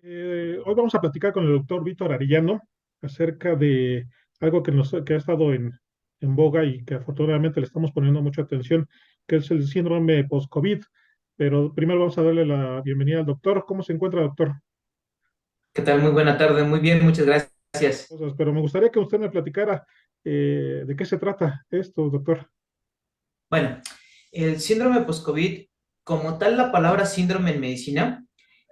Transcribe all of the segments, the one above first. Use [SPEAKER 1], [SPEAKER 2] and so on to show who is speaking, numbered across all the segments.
[SPEAKER 1] Hoy vamos a platicar con el doctor Víctor Arellano acerca de algo que ha estado en boga y que afortunadamente le estamos poniendo mucha atención, que es el síndrome post-COVID. Pero primero vamos a darle la bienvenida al doctor. ¿Cómo se encuentra, doctor?
[SPEAKER 2] ¿Qué tal? Muy buena tarde. Muy bien, muchas gracias.
[SPEAKER 1] Pero me gustaría que usted me platicara de qué se trata esto, doctor.
[SPEAKER 2] Bueno, el síndrome post-COVID, como tal, la palabra síndrome en medicina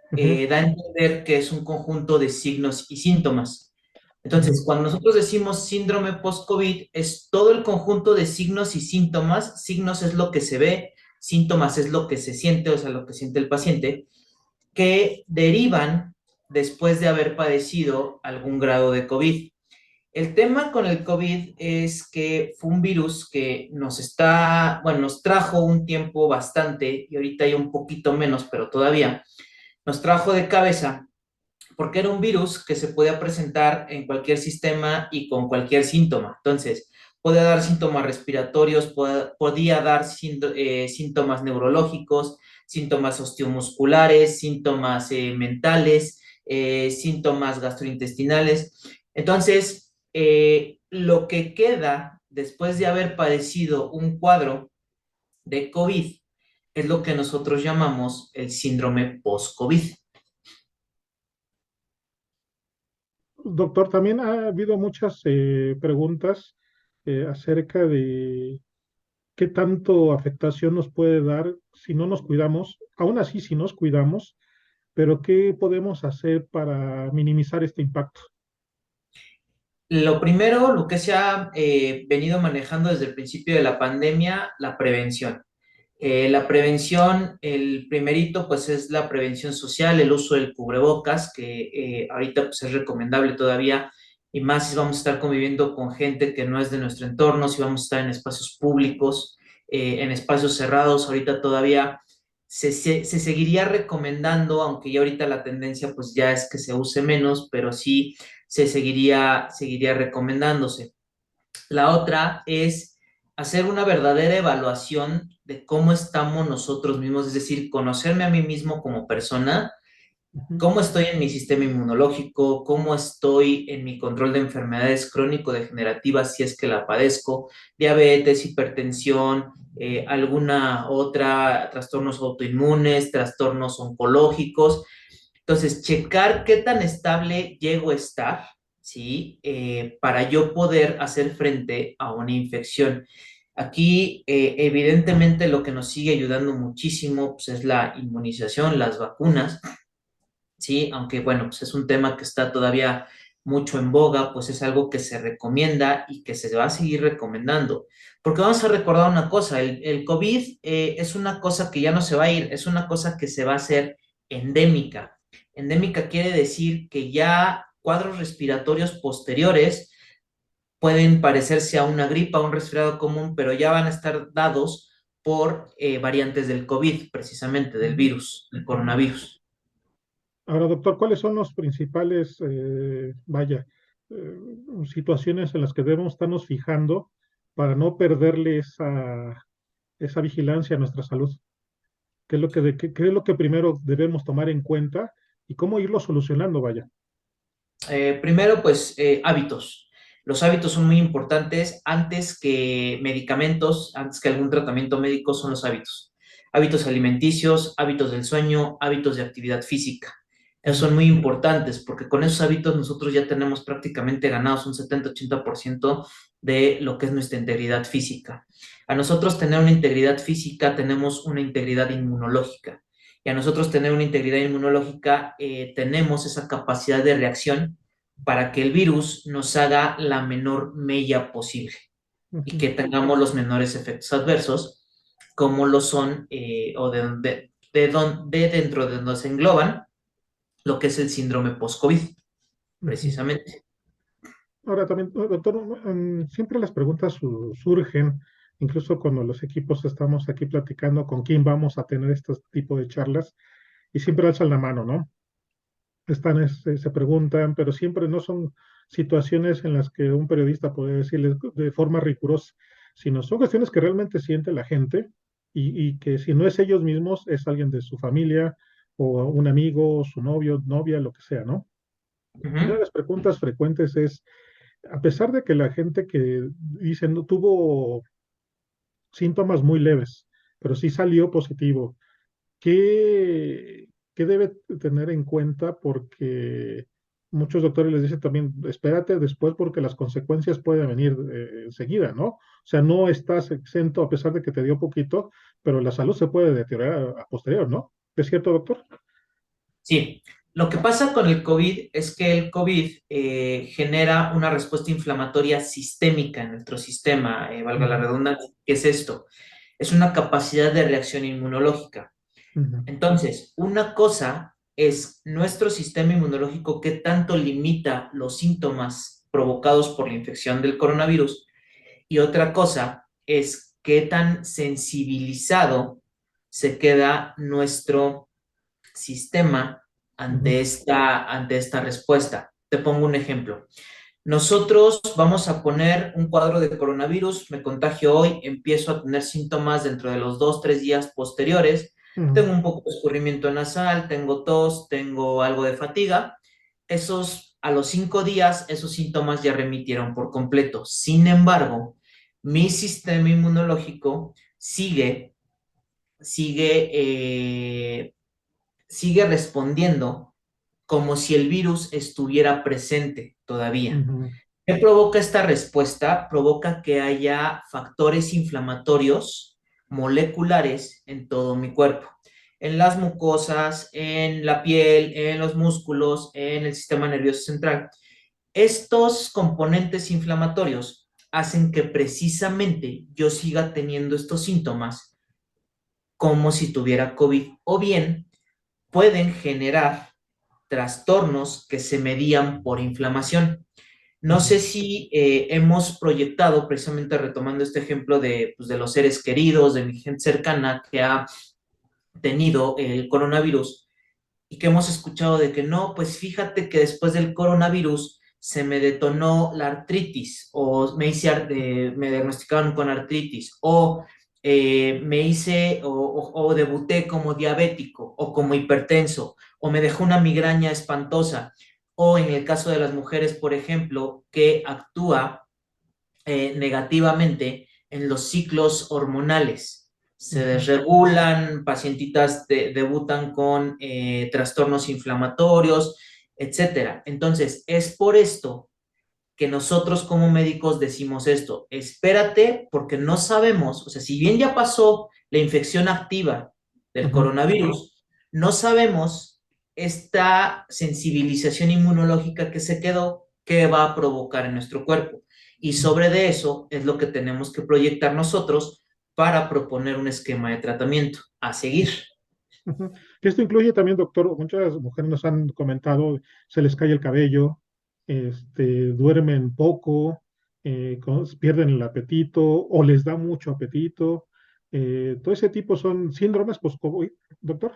[SPEAKER 1] Ujú,
[SPEAKER 2] da a entender que es un conjunto de signos y síntomas. Entonces,
[SPEAKER 1] ujú,
[SPEAKER 2] cuando nosotros decimos síndrome post-COVID, es todo el conjunto de signos y síntomas. Signos es lo que se ve, síntomas es lo que se siente, o sea, lo que siente el paciente, que derivan después de haber padecido algún grado de COVID. El tema con el COVID es que fue un virus que bueno, nos trajo un tiempo bastante, y ahorita hay un poquito menos, pero todavía, nos trajo de cabeza, porque era un virus que se podía presentar en cualquier sistema y con cualquier síntoma. Entonces, podía dar síntomas respiratorios, podía dar síntomas neurológicos, síntomas osteomusculares, síntomas mentales, síntomas gastrointestinales. Entonces, lo que queda después de haber padecido un cuadro de COVID es lo que nosotros llamamos el síndrome post-COVID.
[SPEAKER 1] doctor, también ha habido muchas preguntas acerca de qué tanto afectación nos puede dar si no nos cuidamos, aún así si nos cuidamos, pero qué podemos hacer para minimizar este impacto.
[SPEAKER 2] Lo primero, lo que se ha venido manejando desde el principio de la pandemia, la prevención. La prevención, el primerito, pues es la prevención social, el uso del cubrebocas, que ahorita pues, es recomendable todavía, y más si vamos a estar conviviendo con gente que no es de nuestro entorno, si vamos a estar en espacios públicos, en espacios cerrados, ahorita todavía se seguiría recomendando, aunque ya ahorita la tendencia pues ya es que se use menos, pero sí seguiría recomendándose. La otra es hacer una verdadera evaluación de cómo estamos nosotros mismos, es decir, conocerme a mí mismo como persona,
[SPEAKER 1] Ujú.
[SPEAKER 2] cómo estoy en mi sistema inmunológico, cómo estoy en mi control de enfermedades crónico-degenerativas si es que la padezco, diabetes, hipertensión, alguna otra, trastornos autoinmunes, trastornos oncológicos. Entonces, checar qué tan estable llego a estar, ¿sí? Para yo poder hacer frente a una infección. Aquí, evidentemente, lo que nos sigue ayudando muchísimo pues, es la inmunización, las vacunas, ¿sí? Aunque, bueno, pues es un tema que está todavía mucho en boga, pues es algo que se recomienda y que se va a seguir recomendando. Porque vamos a recordar una cosa, el COVID es una cosa que ya no se va a ir, es una cosa que se va a hacer endémica. Endémica quiere decir que ya cuadros respiratorios posteriores pueden parecerse a una gripa, a un resfriado común, pero ya van a estar dados por variantes del COVID, precisamente del
[SPEAKER 1] Ujú,
[SPEAKER 2] virus, del
[SPEAKER 1] ujú.
[SPEAKER 2] coronavirus.
[SPEAKER 1] Ahora, doctor, ¿cuáles son los principales, situaciones en las que debemos estarnos fijando para no perderle esa vigilancia a nuestra salud? ¿Qué es lo que primero debemos tomar en cuenta y cómo irlo solucionando, vaya?
[SPEAKER 2] Primero, pues hábitos. Los hábitos son muy importantes antes que medicamentos, antes que algún tratamiento médico, son los hábitos. Hábitos alimenticios, hábitos del sueño, hábitos de actividad física. Esos
[SPEAKER 1] Ujú,
[SPEAKER 2] son muy importantes porque con esos hábitos nosotros ya tenemos prácticamente ganados un 70-80% de lo que es nuestra integridad física. A nosotros tener una integridad física tenemos una integridad inmunológica y a nosotros tener una integridad inmunológica tenemos esa capacidad de reacción para que el virus nos haga la menor mella posible y
[SPEAKER 1] ujú.
[SPEAKER 2] que tengamos los menores efectos adversos, como lo son, o de dentro de donde se engloban, lo que es el síndrome post-COVID,
[SPEAKER 1] Ujú.
[SPEAKER 2] precisamente.
[SPEAKER 1] Ahora también, doctor, siempre las preguntas surgen, incluso cuando los equipos estamos aquí platicando con quién vamos a tener este tipo de charlas, y siempre alzan la mano, ¿no? Se preguntan, pero siempre no son situaciones en las que un periodista puede decirles de forma rigurosa, sino son cuestiones que realmente siente la gente y que si no es ellos mismos, es alguien de su familia o un amigo, su novio, novia, lo que sea, ¿no? Una de
[SPEAKER 2] Ujú.
[SPEAKER 1] las preguntas frecuentes es, a pesar de que la gente que dice no tuvo síntomas muy leves, pero sí salió positivo, ¿qué debe tener en cuenta? Porque muchos doctores les dicen también, espérate después porque las consecuencias pueden venir enseguida, ¿no? O sea, no estás exento a pesar de que te dio poquito, pero la salud se puede deteriorar a posterior, ¿no? ¿Es cierto, doctor?
[SPEAKER 2] Sí, lo que pasa con el COVID es que el COVID genera una respuesta inflamatoria sistémica en nuestro sistema, valga la
[SPEAKER 1] Ujú,
[SPEAKER 2] redundancia. ¿Qué es esto? Es una capacidad de reacción inmunológica.
[SPEAKER 1] ujú,
[SPEAKER 2] Entonces, una cosa es nuestro sistema inmunológico que tanto limita los síntomas provocados por la infección del coronavirus y otra cosa es qué tan sensibilizado se queda nuestro sistema
[SPEAKER 1] ujú,
[SPEAKER 2] ante esta respuesta. Te pongo un ejemplo. Nosotros vamos a poner un cuadro de coronavirus, me contagio hoy, empiezo a tener síntomas dentro de los 2, 3 días posteriores,
[SPEAKER 1] ujú,
[SPEAKER 2] tengo un poco de escurrimiento nasal, tengo tos, tengo algo de fatiga. A los 5 días, esos síntomas ya remitieron por completo. Sin embargo, mi sistema inmunológico sigue, sigue respondiendo como si el virus estuviera presente todavía.
[SPEAKER 1] ujú,
[SPEAKER 2] ¿Qué provoca esta respuesta? Provoca que haya factores inflamatorios moleculares en todo mi cuerpo, en las mucosas, en la piel, en los músculos, en el sistema nervioso central. Estos componentes inflamatorios hacen que precisamente yo siga teniendo estos síntomas como si tuviera COVID o bien pueden generar trastornos que se medían por inflamación. No
[SPEAKER 1] ujú.
[SPEAKER 2] sé si hemos proyectado, precisamente retomando este ejemplo pues, de los seres queridos, de mi gente cercana que ha tenido el coronavirus y que hemos escuchado de que no, pues fíjate que después del coronavirus se me detonó la artritis o me diagnosticaron con artritis o o debuté como diabético o como hipertenso o me dejó una migraña espantosa o en el caso de las mujeres, por ejemplo, que actúa negativamente en los ciclos hormonales. Se
[SPEAKER 1] Ujú,
[SPEAKER 2] desregulan, pacientitas debutan con trastornos inflamatorios, etcétera. Entonces, es por esto que nosotros como médicos decimos esto, espérate porque no sabemos, o sea, si bien ya pasó la infección activa del
[SPEAKER 1] ujú,
[SPEAKER 2] coronavirus, no sabemos esta sensibilización inmunológica que se quedó, qué va a provocar en nuestro cuerpo. Y
[SPEAKER 1] ujú,
[SPEAKER 2] sobre de eso es lo que tenemos que proyectar nosotros para proponer un esquema de tratamiento a seguir.
[SPEAKER 1] ujú. Que esto incluye también, doctor, muchas mujeres nos han comentado, se les cae el cabello, duermen poco, pierden el apetito o les da mucho apetito. Todo ese tipo son síndromes post-COVID, doctor.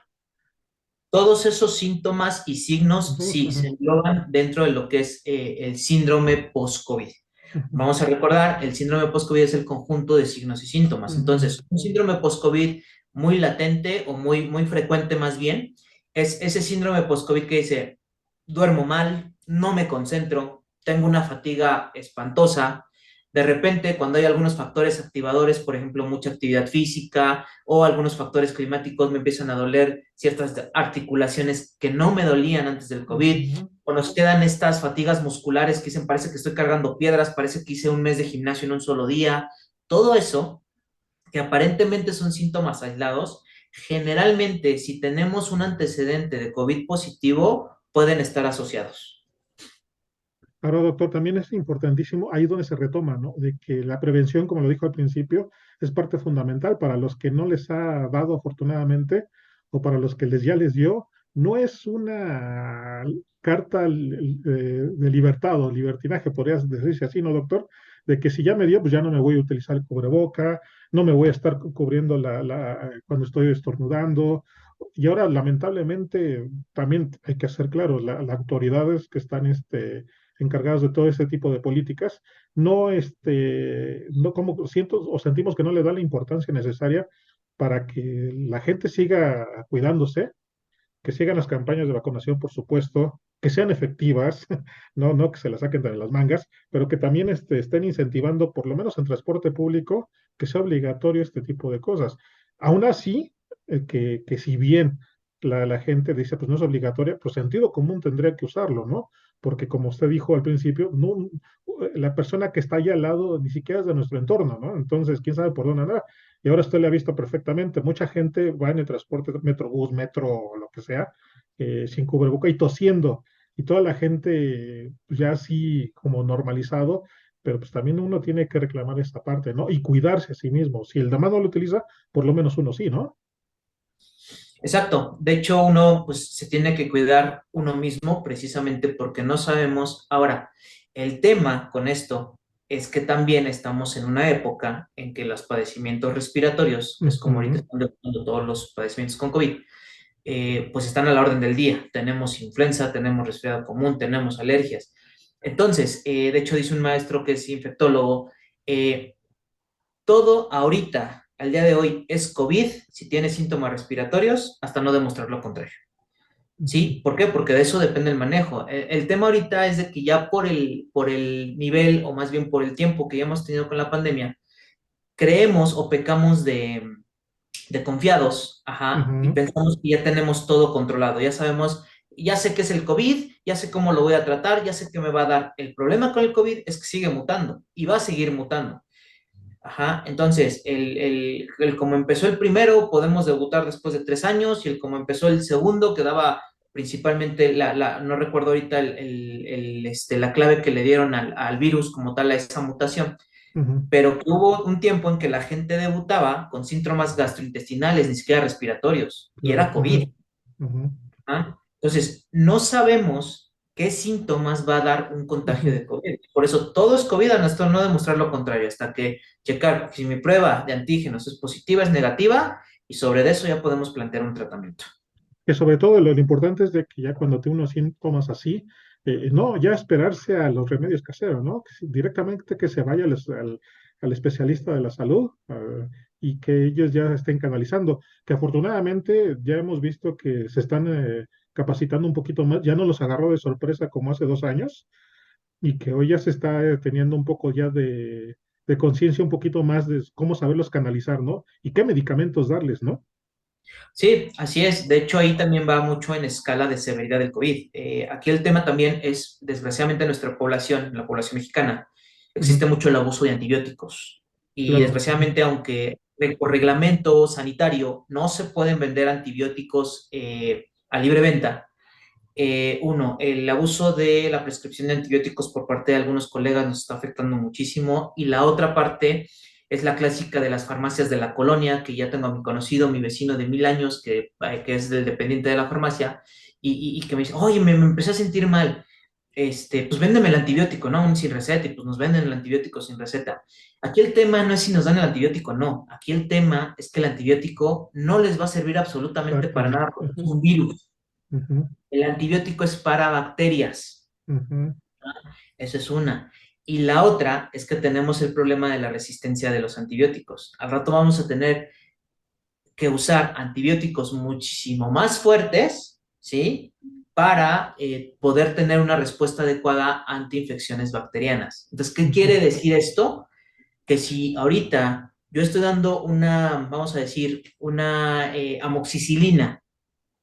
[SPEAKER 2] Todos esos síntomas y signos
[SPEAKER 1] Ujú,
[SPEAKER 2] sí
[SPEAKER 1] ujú,
[SPEAKER 2] se engloban dentro de lo que es el síndrome post-COVID.
[SPEAKER 1] ujú,
[SPEAKER 2] Vamos a recordar, el síndrome post-COVID es el conjunto de signos y síntomas.
[SPEAKER 1] ujú,
[SPEAKER 2] Entonces, un síndrome post-COVID muy latente o muy frecuente más bien, es ese síndrome post-COVID que dice, duermo mal, no me concentro, tengo una fatiga espantosa. De repente, cuando hay algunos factores activadores, por ejemplo, mucha actividad física o algunos factores climáticos, me empiezan a doler ciertas articulaciones que no me dolían antes del COVID,
[SPEAKER 1] ujú.
[SPEAKER 2] o nos quedan estas fatigas musculares que dicen, parece que estoy cargando piedras, parece que hice un mes de gimnasio en un solo día. Todo eso, que aparentemente son síntomas aislados, generalmente si tenemos un antecedente de COVID positivo, pueden estar asociados.
[SPEAKER 1] Ahora, doctor, también es importantísimo ahí donde se retoma, ¿no? De que la prevención, como lo dijo al principio, es parte fundamental para los que no les ha dado afortunadamente o para los que ya les dio. No es una carta de libertad o libertinaje, podrías decirse así, ¿no, doctor? De que si ya me dio, pues ya no me voy a utilizar el cubreboca, no me voy a estar cubriendo cuando estoy estornudando. Y ahora, lamentablemente, también hay que hacer claro, las autoridades que están encargados de todo ese tipo de políticas, no como siento o sentimos que no le da la importancia necesaria para que la gente siga cuidándose que sigan las campañas de vacunación, por supuesto, que sean efectivas, no que se las saquen de las mangas, pero que también estén incentivando, por lo menos en transporte público, que sea obligatorio este tipo de cosas. Aún así, que si bien la gente dice, pues no es obligatoria, pues sentido común tendría que usarlo, ¿no? Porque como usted dijo al principio, no, la persona que está allá al lado ni siquiera es de nuestro entorno, ¿no? Entonces, quién sabe por dónde andar. Y ahora usted le ha visto perfectamente, mucha gente va en el transporte, metrobús, metro o lo que sea, sin cubreboca y tosiendo. Y toda la gente pues, ya así como normalizado, pero pues también uno tiene que reclamar esta parte, ¿no? Y cuidarse a sí mismo. Si el demás no lo utiliza, por lo menos uno sí, ¿no?
[SPEAKER 2] Exacto. De hecho, uno pues se tiene que cuidar uno mismo precisamente porque no sabemos. Ahora, el tema con esto es que también estamos en una época en que los padecimientos respiratorios, que es como ahorita
[SPEAKER 1] Ujú,
[SPEAKER 2] están detectando todos los padecimientos con COVID, pues están a la orden del día. Tenemos influenza, tenemos resfriado común, tenemos alergias. Entonces, de hecho, dice un maestro que es infectólogo, eh, todo ahorita, al día de hoy, es COVID si tiene síntomas respiratorios, hasta no demostrar lo contrario.
[SPEAKER 1] ujú,
[SPEAKER 2] ¿Sí? ¿Por qué? Porque de eso depende el manejo. El tema ahorita es de que ya por el nivel, o más bien por el tiempo que ya hemos tenido con la pandemia, creemos o pecamos de confiados, ajá, y
[SPEAKER 1] ujú.
[SPEAKER 2] pensamos que ya tenemos todo controlado, ya sabemos, ya sé qué es el COVID, ya sé cómo lo voy a tratar, ya sé qué me va a dar. El problema con el COVID es que sigue mutando y va a seguir mutando. Ajá, entonces, el como empezó el primero, podemos debutar después de 3 años, y el como empezó el segundo, que daba principalmente, no recuerdo ahorita la clave que le dieron al virus como tal a esa mutación,
[SPEAKER 1] Ujú,
[SPEAKER 2] pero que hubo un tiempo en que la gente debutaba con síntomas gastrointestinales, ni siquiera respiratorios, y
[SPEAKER 1] claro,
[SPEAKER 2] era
[SPEAKER 1] ujú,
[SPEAKER 2] COVID.
[SPEAKER 1] ujú,
[SPEAKER 2] ¿Ah? Entonces, no sabemos qué síntomas va a dar un contagio
[SPEAKER 1] ujú.
[SPEAKER 2] de COVID. Por eso, todo es COVID, hasta no demostrar lo contrario, hasta que checar si mi prueba de antígenos es positiva, es negativa, y sobre eso ya podemos plantear un tratamiento.
[SPEAKER 1] Que sobre todo lo importante es de que ya cuando tiene unos síntomas así, no, ya esperarse a los remedios caseros, ¿no? Directamente que se vaya al especialista de la salud, y que ellos ya estén canalizando. Que afortunadamente ya hemos visto que se están capacitando un poquito más, ya no los agarró de sorpresa como hace 2 años, y que hoy ya se está teniendo un poco ya de conciencia un poquito más de cómo saberlos canalizar, ¿no? Y qué medicamentos darles, ¿no?
[SPEAKER 2] Sí, así es. De hecho, ahí también va mucho en escala de severidad del COVID. Aquí el tema también es, desgraciadamente, en nuestra población, en la población mexicana, existe
[SPEAKER 1] Ujú,
[SPEAKER 2] mucho el abuso de antibióticos. Y
[SPEAKER 1] claro.
[SPEAKER 2] desgraciadamente, aunque por reglamento sanitario no se pueden vender antibióticos a libre venta, uno, el abuso de la prescripción de antibióticos por parte de algunos colegas nos está afectando muchísimo. Y la otra parte es la clásica de las farmacias de la colonia, que ya tengo a mi conocido, mi vecino de 1000 años, que es el dependiente de la farmacia, y que me dice, oye, me empecé a sentir mal. Pues véndeme el antibiótico, ¿no? Un sin receta, y pues nos venden el antibiótico sin receta. Aquí el tema no es si nos dan el antibiótico, no. Aquí el tema es que el antibiótico no les va a servir absolutamente para
[SPEAKER 1] Exactamente.
[SPEAKER 2] nada porque es
[SPEAKER 1] Ujú,
[SPEAKER 2] un virus.
[SPEAKER 1] ujú,
[SPEAKER 2] El antibiótico es para bacterias.
[SPEAKER 1] ujú,
[SPEAKER 2] Eso es una. Y la otra es que tenemos el problema de la resistencia de los antibióticos. Al rato vamos a tener que usar antibióticos muchísimo más fuertes, ¿sí? Para poder tener una respuesta adecuada ante infecciones bacterianas. Entonces, ¿qué
[SPEAKER 1] ujú,
[SPEAKER 2] quiere decir esto? Que si ahorita yo estoy dando una, vamos a decir, una amoxicilina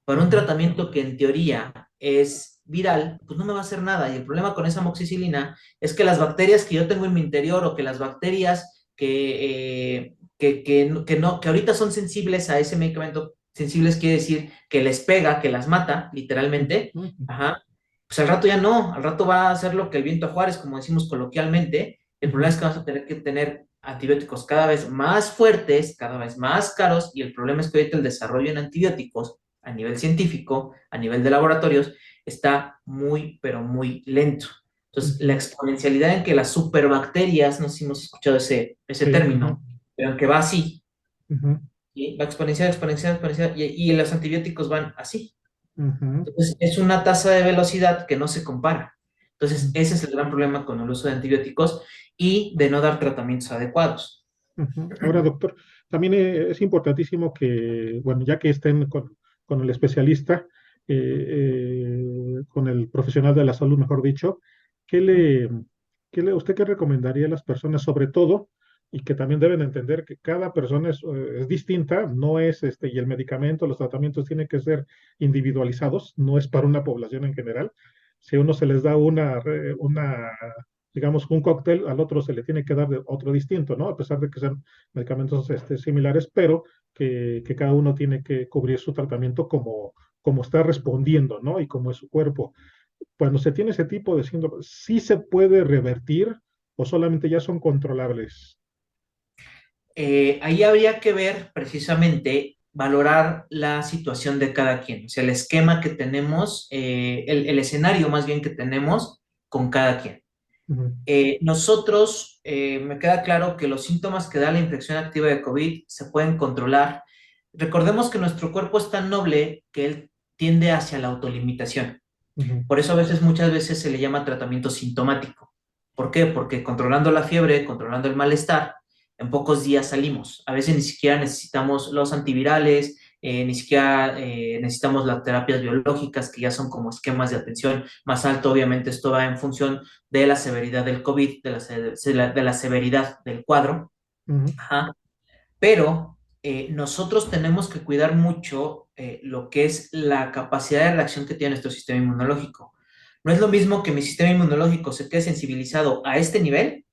[SPEAKER 2] para un
[SPEAKER 1] ujú,
[SPEAKER 2] tratamiento que en teoría es viral, pues no me va a hacer nada. Y el problema con esa amoxicilina es que las bacterias que yo tengo en mi interior, o que las bacterias que ahorita son sensibles a ese medicamento, sensibles quiere decir que les pega, que las mata, literalmente,
[SPEAKER 1] ujú,
[SPEAKER 2] ajá, pues al rato ya no, al rato va a ser lo que el viento a Juárez, como decimos coloquialmente. El problema
[SPEAKER 1] ujú.
[SPEAKER 2] es que vamos a tener que tener antibióticos cada vez más fuertes, cada vez más caros, y el problema es que ahorita el desarrollo en antibióticos a nivel científico, a nivel de laboratorios, está muy, pero muy lento. Entonces, la
[SPEAKER 1] Ujú.
[SPEAKER 2] exponencialidad en que las superbacterias, no sé si hemos escuchado ese
[SPEAKER 1] Sí, ujú,
[SPEAKER 2] término, pero en que va así,
[SPEAKER 1] ujú,
[SPEAKER 2] ¿sí? Va exponencial, exponencial, exponencial, y los antibióticos van así.
[SPEAKER 1] ujú,
[SPEAKER 2] Entonces, es una tasa de velocidad que no se compara. Entonces,
[SPEAKER 1] ujú,
[SPEAKER 2] ese es el gran problema con el uso de antibióticos y de no dar tratamientos adecuados.
[SPEAKER 1] ujú. Ahora, doctor, también es importantísimo que, bueno, ya que estén con el especialista, con el profesional de la salud, mejor dicho, ¿qué le, usted qué recomendaría a las personas, sobre todo, y que también deben entender que cada persona es distinta, no es y el medicamento, los tratamientos tienen que ser individualizados, no es para una población en general. Si a uno se les da digamos, un cóctel, al otro se le tiene que dar de otro distinto, ¿no? A pesar de que sean medicamentos similares, pero que cada uno tiene que cubrir su tratamiento como está respondiendo, ¿no? Y cómo es su cuerpo. Cuando se tiene ese tipo de síndrome, ¿sí se puede revertir o solamente ya son controlables?
[SPEAKER 2] Ahí habría que ver precisamente, valorar la situación de cada quien, o sea, el esquema que tenemos, el escenario más bien que tenemos con cada quien.
[SPEAKER 1] Ujú,
[SPEAKER 2] Nosotros, me queda claro que los síntomas que da la infección activa de COVID se pueden controlar. Recordemos que nuestro cuerpo es tan noble que él tiende hacia la autolimitación.
[SPEAKER 1] ujú,
[SPEAKER 2] Por eso a veces, muchas veces se le llama tratamiento sintomático. ¿Por qué? Porque controlando la fiebre, controlando el malestar, en pocos días salimos. A veces ni siquiera necesitamos los antivirales, ni siquiera necesitamos las terapias biológicas, que ya son como esquemas de atención más alto. Obviamente esto va en función de la severidad del COVID, de la severidad del cuadro.
[SPEAKER 1] ujú,
[SPEAKER 2] Ajá. Pero nosotros tenemos que cuidar mucho lo que es la capacidad de reacción que tiene nuestro sistema inmunológico. No es lo mismo que mi sistema inmunológico se quede sensibilizado a este nivel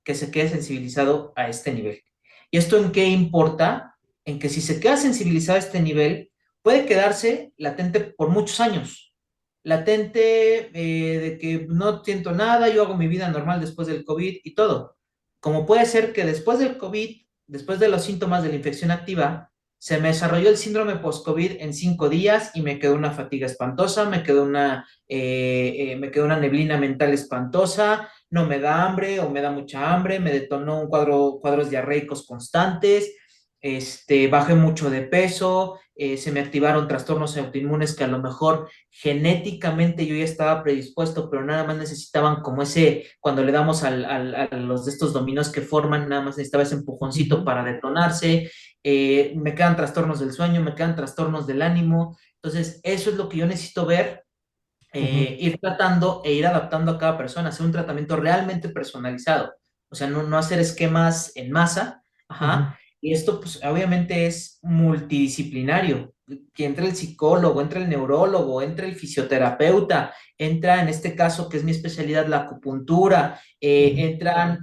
[SPEAKER 2] que se quede sensibilizado a este nivel. ¿Y esto en qué importa? En que si se queda sensibilizado a este nivel, puede quedarse latente por muchos años. Latente de que no siento nada, yo hago mi vida normal después del COVID y todo. Como puede ser que después del COVID, después de los síntomas de la infección activa, se me desarrolló el síndrome post-COVID en 5 días y me quedó una fatiga espantosa, me quedó una neblina mental espantosa, no me da hambre o me da mucha hambre, me detonó cuadros diarreicos constantes, bajé mucho de peso, se me activaron trastornos autoinmunes que a lo mejor genéticamente yo ya estaba predispuesto, pero nada más necesitaban como ese, cuando le damos a los de estos dominos que forman, nada más necesitaba ese empujoncito
[SPEAKER 1] ujú,
[SPEAKER 2] para detonarse. Me quedan trastornos del sueño, me quedan trastornos del ánimo. Entonces, eso es lo que yo necesito ver,
[SPEAKER 1] ujú,
[SPEAKER 2] ir tratando e ir adaptando a cada persona, hacer un tratamiento realmente personalizado, o sea, no hacer esquemas en masa,
[SPEAKER 1] ujú,
[SPEAKER 2] ajá, y esto pues obviamente es multidisciplinario, que entre el psicólogo, entre el neurólogo, entre el fisioterapeuta, entra en este caso, que es mi especialidad, la acupuntura,
[SPEAKER 1] ujú,
[SPEAKER 2] entran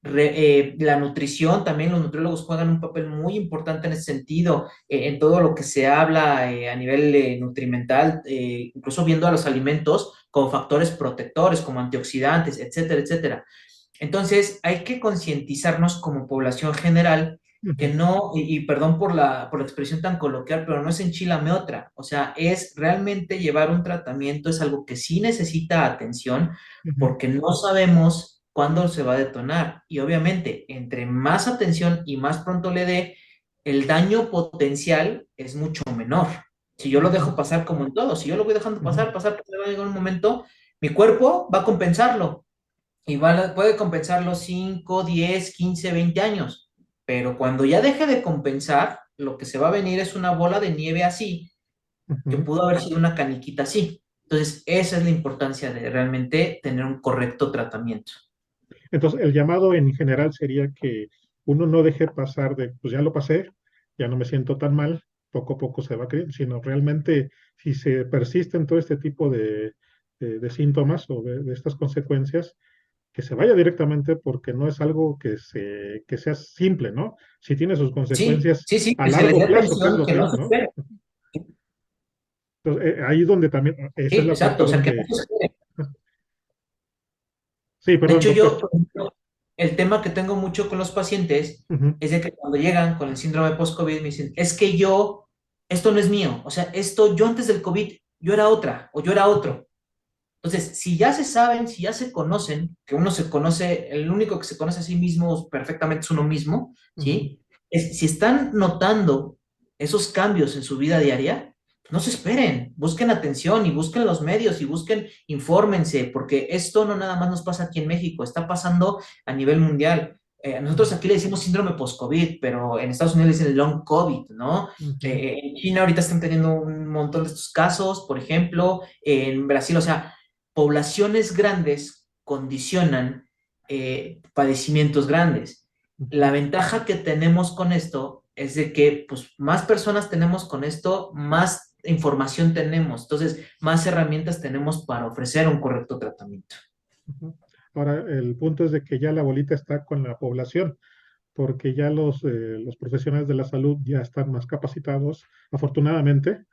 [SPEAKER 2] la nutrición, también los nutriólogos juegan un papel muy importante en ese sentido, en todo lo que se habla a nivel nutrimental, incluso viendo a los alimentos como factores protectores, como antioxidantes, etcétera, etcétera. Entonces, hay que concientizarnos como población general que
[SPEAKER 1] ujú,
[SPEAKER 2] no, y perdón por la expresión tan coloquial, pero no es enchilame otra. O sea, es realmente llevar un tratamiento, es algo que sí necesita atención,
[SPEAKER 1] ujú,
[SPEAKER 2] porque no sabemos cuándo se va a detonar. Y obviamente, entre más atención y más pronto le dé, el daño potencial es mucho menor. Si yo lo dejo
[SPEAKER 1] ujú,
[SPEAKER 2] pasar como en todo, si yo lo voy dejando
[SPEAKER 1] ujú,
[SPEAKER 2] pasar, pasar, pasar, va a llegar un momento, mi cuerpo va a compensarlo y puede compensarlo 5, 10, 15, 20 años. Pero cuando ya deje de compensar, lo que se va a venir es una bola de nieve así, que
[SPEAKER 1] ujú.
[SPEAKER 2] pudo haber sido una caniquita así. Entonces, esa es la importancia de realmente tener un correcto tratamiento.
[SPEAKER 1] Entonces, el llamado en general sería que uno no deje pasar de, pues ya lo pasé, ya no me siento tan mal, poco a poco se va a creer, sino realmente si se persisten todo este tipo de síntomas o de estas consecuencias, que se vaya directamente porque no es algo que sea simple, ¿no? Si tiene sus
[SPEAKER 2] Sí,
[SPEAKER 1] consecuencias
[SPEAKER 2] sí, sí,
[SPEAKER 1] a
[SPEAKER 2] que se les dé
[SPEAKER 1] largo plazo, que es
[SPEAKER 2] atención,
[SPEAKER 1] lo
[SPEAKER 2] que no
[SPEAKER 1] peor,
[SPEAKER 2] se
[SPEAKER 1] ¿no?
[SPEAKER 2] espere.
[SPEAKER 1] Entonces, ahí donde también,
[SPEAKER 2] Sí,
[SPEAKER 1] esa es la parte
[SPEAKER 2] exacto, o sea, que
[SPEAKER 1] donde,
[SPEAKER 2] no se espere.
[SPEAKER 1] sí,
[SPEAKER 2] De
[SPEAKER 1] perdón,
[SPEAKER 2] hecho, yo,
[SPEAKER 1] doctor.
[SPEAKER 2] por ejemplo, el tema que tengo mucho con los pacientes
[SPEAKER 1] Ujú,
[SPEAKER 2] es de que cuando llegan con el síndrome post-COVID me dicen, es que esto no es mío, o sea, yo antes del COVID, yo era otra o yo era otro. Entonces, si ya se saben, si ya se conocen, que uno se conoce, el único que se conoce a sí mismo perfectamente es uno mismo,
[SPEAKER 1] ujú,
[SPEAKER 2] ¿sí? Si están notando esos cambios en su vida diaria, no se esperen, busquen atención y busquen los medios y infórmense, porque esto no nada más nos pasa aquí en México, está pasando a nivel mundial. Nosotros aquí le decimos síndrome post-COVID, pero en Estados Unidos le dicen long COVID, ¿no?
[SPEAKER 1] Ujú,
[SPEAKER 2] En China ahorita están teniendo un montón de estos casos, por ejemplo, en Brasil, o sea, poblaciones grandes condicionan padecimientos grandes. La
[SPEAKER 1] ujú,
[SPEAKER 2] ventaja que tenemos con esto es de que pues, más personas tenemos con esto, más información tenemos, entonces más herramientas tenemos para ofrecer un correcto tratamiento.
[SPEAKER 1] ujú. Ahora, el punto es de que ya la bolita está con la población, porque ya los profesionales de la salud ya están más capacitados, afortunadamente,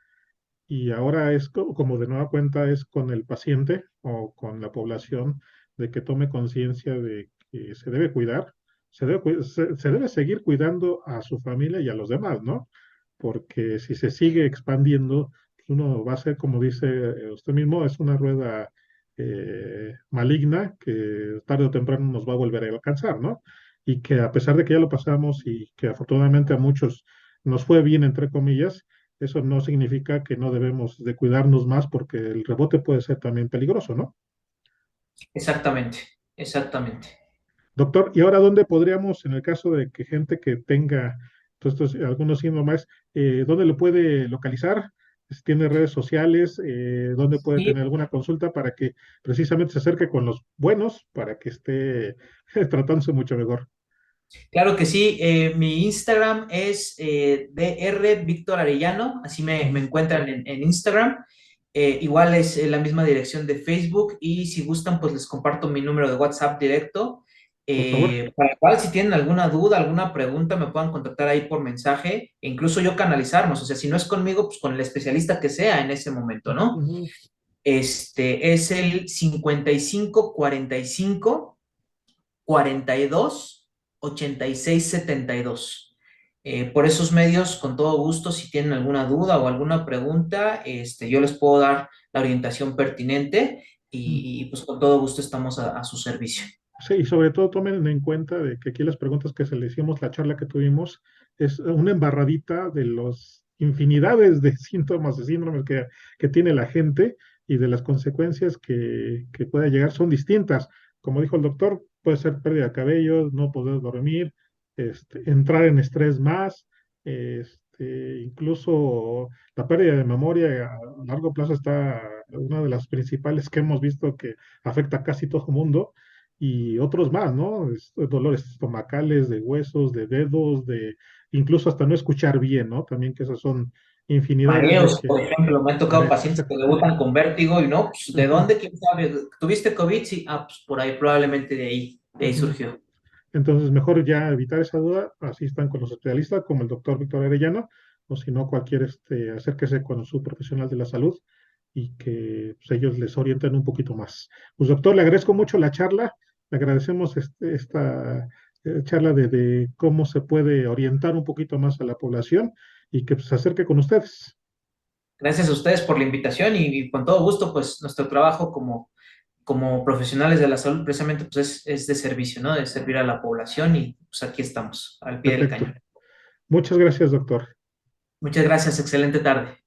[SPEAKER 1] y ahora es como de nueva cuenta es con el paciente o con la población de que tome conciencia de que se debe cuidar, se debe seguir cuidando a su familia y a los demás, ¿no? Porque si se sigue expandiendo, pues uno va a ser, como dice usted mismo, es una rueda maligna que tarde o temprano nos va a volver a alcanzar, ¿no? Y que a pesar de que ya lo pasamos y que afortunadamente a muchos nos fue bien, entre comillas, eso no significa que no debemos de cuidarnos más porque el rebote puede ser también peligroso, ¿no?
[SPEAKER 2] Exactamente, exactamente.
[SPEAKER 1] Doctor, ¿y ahora dónde podríamos, en el caso de que gente que tenga todos algunos síntomas, dónde lo puede localizar? Si tiene redes sociales, dónde puede
[SPEAKER 2] Sí,
[SPEAKER 1] tener alguna consulta para que precisamente se acerque con los buenos para que esté tratándose mucho mejor.
[SPEAKER 2] claro que sí. Mi Instagram es DR Víctor Arellano, así me
[SPEAKER 1] Ujú.
[SPEAKER 2] encuentran en Instagram. Igual es la misma dirección de Facebook y si gustan, pues les comparto mi número de WhatsApp directo.
[SPEAKER 1] Por favor.
[SPEAKER 2] Para igual, si tienen alguna duda, alguna pregunta, me puedan contactar ahí por mensaje e incluso yo canalizarnos. O sea, si no es conmigo, pues con el especialista que sea en ese momento, ¿no?
[SPEAKER 1] Ujú.
[SPEAKER 2] Este es el 55 45 42 86 72. Por esos medios, con todo gusto, si tienen alguna duda o alguna pregunta, yo les puedo dar la orientación pertinente y, pues con todo gusto estamos a su servicio.
[SPEAKER 1] Sí, y sobre todo tomen en cuenta de que aquí las preguntas que se le hicimos, la charla que tuvimos, es una embarradita de los infinidades de síntomas, de síndromes que tiene la gente y de las consecuencias que pueda llegar son distintas. Como dijo el doctor, puede ser pérdida de cabello, no poder dormir, entrar en estrés más, incluso la pérdida de memoria a largo plazo está una de las principales que hemos visto que afecta a casi todo el mundo y otros más, ¿no? Dolores estomacales, de huesos, de dedos, de incluso hasta no escuchar bien, ¿no? También que esas son infinidades de
[SPEAKER 2] Mareos,
[SPEAKER 1] que,
[SPEAKER 2] por ejemplo, me han tocado pacientes que
[SPEAKER 1] exactamente.
[SPEAKER 2] debutan con vértigo y no, pues, ¿de
[SPEAKER 1] Ujú,
[SPEAKER 2] dónde? ¿Quién sabe? ¿Tuviste COVID? Sí, pues por ahí, probablemente de ahí
[SPEAKER 1] ujú.
[SPEAKER 2] surgió.
[SPEAKER 1] Entonces, mejor ya evitar esa duda, asistan con los especialistas como el doctor Víctor Arellano, o si no, cualquier, acérquese con su profesional de la salud y que pues, ellos les orienten un poquito más. Pues doctor, le agradezco mucho la charla, le agradecemos esta charla de cómo se puede orientar un poquito más a la población y que pues, se acerque con ustedes.
[SPEAKER 2] Gracias a ustedes por la invitación y con todo gusto, pues nuestro trabajo como profesionales de la salud precisamente pues es de servicio, ¿no? De servir a la población y pues aquí estamos, al pie del
[SPEAKER 1] Perfecto.
[SPEAKER 2] cañón.
[SPEAKER 1] Muchas gracias, doctor.
[SPEAKER 2] Muchas gracias, excelente tarde.